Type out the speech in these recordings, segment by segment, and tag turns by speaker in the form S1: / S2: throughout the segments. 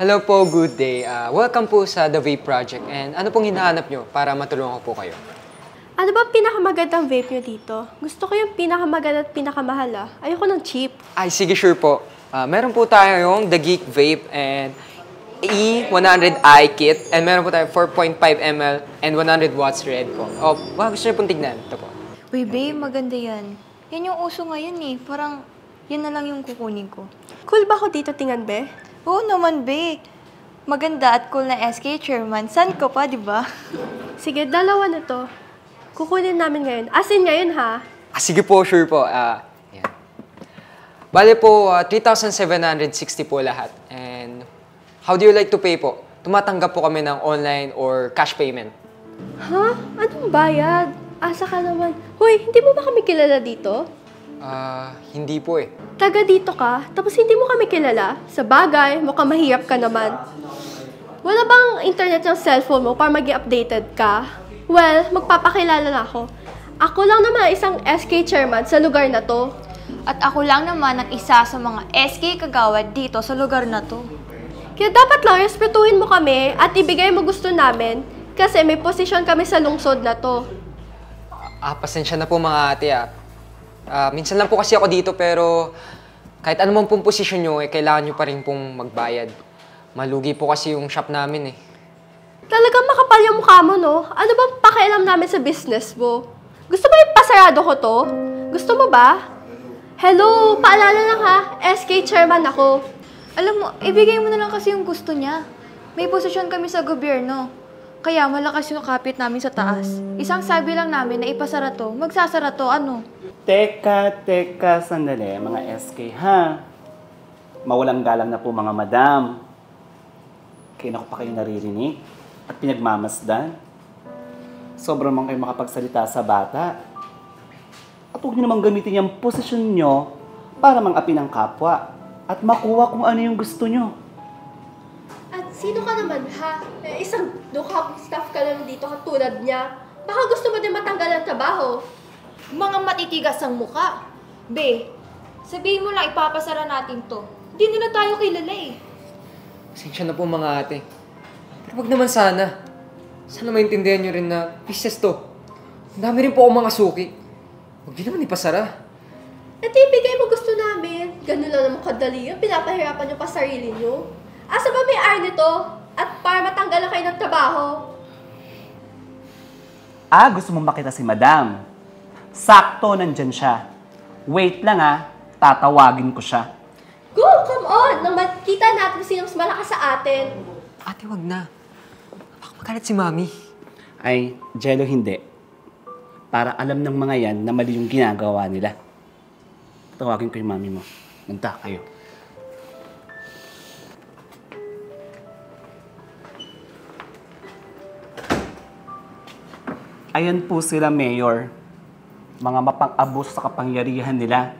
S1: Hello po, good day. Welcome po sa The Vape Project. And ano pong hinahanap nyo para matulungan ko po kayo?
S2: Ano ba pinakamagandang vape nyo dito? Gusto ko yung pinakamaganda at pinakamahal. Ayoko ng cheap.
S1: Ay, sige, sure po. Meron po tayo yung The Geek Vape and E100i kit. And meron po tayo 4.5 ml and 100 watts red po. Oh, wow, gusto nyo pong tignan. Ito po.
S3: Uy, babe, maganda yan. Yan yung uso ngayon eh. Parang, yan na lang yung kukunin ko.
S2: Cool ba ako dito tingnan, be?
S3: Oo naman, babe. Maganda at cool na SK chairman. San ko pa, di ba?
S2: Sige, dalawa na to. Kukunin namin ngayon. As in ngayon, ha?
S1: Sige po, sure po. Yan. Bale po, 3,760 po lahat. And how do you like to pay po? Tumatanggap po kami ng online or cash payment.
S2: Ha? Anong bayad? Asa ka naman. Hoy, hindi mo ba kami kilala dito?
S1: Hindi po eh.
S2: Taga dito ka, tapos hindi mo kami kilala. Sa bagay, mukhang mahirap ka naman. Wala bang internet ng cellphone mo para maging updated ka? Well, magpapakilala na ako. Ako lang naman isang SK chairman sa lugar na to.
S3: At ako lang naman ang isa sa mga SK kagawad dito sa lugar na to.
S2: Kaya dapat lang respetuhin mo kami at ibigay mo gusto namin kasi may posisyon kami sa lungsod na to.
S1: Pasensya na po mga ate minsan lang po kasi ako dito pero kahit anumang pong posisyon nyo, kailangan nyo pa rin pong magbayad. Malugi po kasi yung shop namin eh.
S2: Talagang makapal yung mukha mo, no? Ano bang pakialam namin sa business mo? Gusto mo ipasarado ko to? Gusto mo ba? Hello, paalala lang ha, SK chairman ako.
S3: Alam mo, ibigay mo na lang kasi yung gusto niya. May posisyon kami sa gobyerno. Kaya malakas yung kapit namin sa taas. Isang sabi lang namin na ipasara to, magsasara to, ano?
S4: Teka, sandali, mga SK, ha? Mawalang galang na po mga madam. Kaya ako pa kayo naririnig at pinagmamasdan. Sobrang man kayo makapagsalita sa bata. At huwag nyo naman gamitin yung posisyon nyo para mang-api ng kapwa at makuha kung ano yung gusto nyo.
S2: At sino ka naman ha? Isang dukhang staff ka lang dito katulad niya. Baka gusto mo din matanggal ang trabaho.
S3: Mga matitigas ang muka. Be, sabihin mo lang ipapasara natin to. Di nila tayo kilala eh.
S1: Pasensya na po mga ate. Pero wag naman sana. Sana maintindihan nyo rin na business to. Ang dami rin po akong mga suki. Huwag nyo naman ipasara.
S2: At ibigay mo gusto namin. Ganun lang naman kadali yun. Pinapahirapan nyo pa sarili nyo. Asa ba may ar nito? At para matanggalan kayo ng trabaho?
S4: Gusto mong makita si madam. Sakto, nandyan siya. Wait lang tatawagin ko siya.
S2: Go, come on! Nang makita natin kung sino mas malakas sa atin.
S1: Ate, wag na. Baka magalit si Mami.
S4: Ay, Jello, hindi. Para alam ng mga yan na mali yung ginagawa nila. Tawagin ko yung mami mo. Nagta kayo. Ayan po sila, Mayor. Mga mapang-abos sa kapangyarihan nila.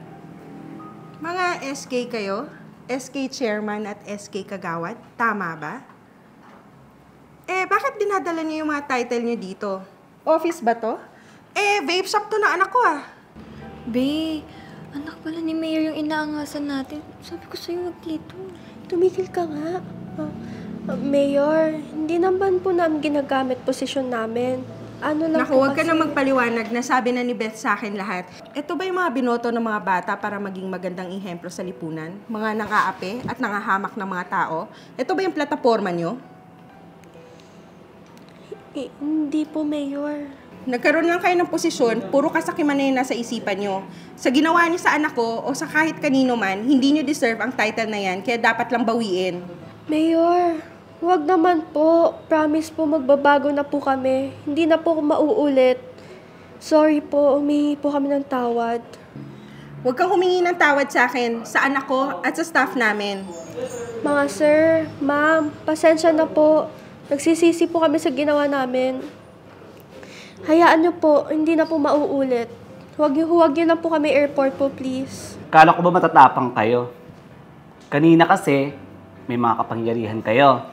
S5: Mga SK kayo? SK chairman at SK kagawad? Tama ba? Bakit dinadala niyo yung mga title niyo dito? Office ba to? Vape shop to na anak ko
S3: Be, anak pala ni Mayor yung inaangasan natin. Sabi ko sa'yo, wag dito.
S2: Tumigil ka nga. Mayor, hindi naman po namin ginagamit posisyon namin. Ano lang
S5: Naku,
S2: po
S5: huwag ka
S2: kasi...
S5: na magpaliwanag. Nasabi na ni Beth sa akin lahat. Ito ba yung mga binoto ng mga bata para maging magandang ihemplo sa lipunan? Mga nang-aapi at nangahamak ng mga tao? Ito ba yung plataforma nyo?
S2: Hindi po, Mayor.
S5: Nagkaroon lang kayo ng posisyon, puro kasakiman na yun nasa isipan nyo. Sa ginawa niyo sa anak ko o sa kahit kanino man, hindi nyo deserve ang title na yan, kaya dapat lang bawiin.
S2: Mayor, wag naman po. Promise po, magbabago na po kami. Hindi na po mauulit. Sorry po, humingi po kami ng tawad.
S5: Huwag kang humingi ng tawad sa akin, sa anak ko at sa staff namin.
S2: Mga sir, ma'am, pasensya na po. Nagsisisi po kami sa ginawa namin. Hayaan niyo po, hindi na po mauulit. Huwag niyo na po kami airport po, please.
S4: Kala ko ba matatapang kayo? Kanina kasi, may mga kapangyarihan kayo.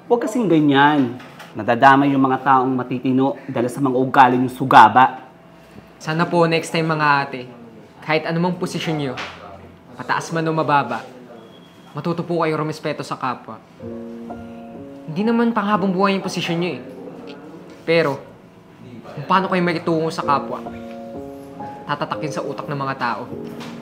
S4: Huwag kasing ganyan. Nadadamay yung mga taong matitino dahil sa mga ugali yung sugaba.
S1: Sana po next time mga ate, kahit anumang posisyon nyo, pataas man o mababa, matuto po kayo rumespeto sa kapwa. Hindi naman panghabang buhay yung posisyon nyo eh. Pero, kung paano kayo makitungo sa kapwa, tatatakin sa utak ng mga tao.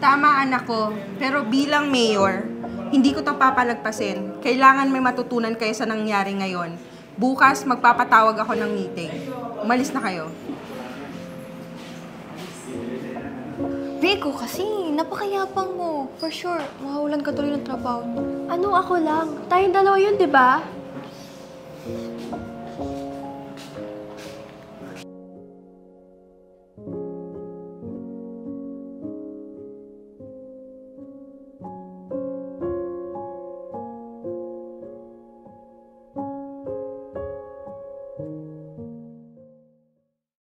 S5: Tama, anak ko. Pero bilang mayor, hindi ko to papalagpasin. Kailangan may matutunan kayo sa nangyari ngayon. Bukas, magpapatawag ako ng meeting. Umalis na kayo.
S3: Beko kasi, napakayapang mo. For sure, mahawalan ka tuloy ng trabaho mo.
S2: Ano ako lang? Tayong dalawa yun, di ba?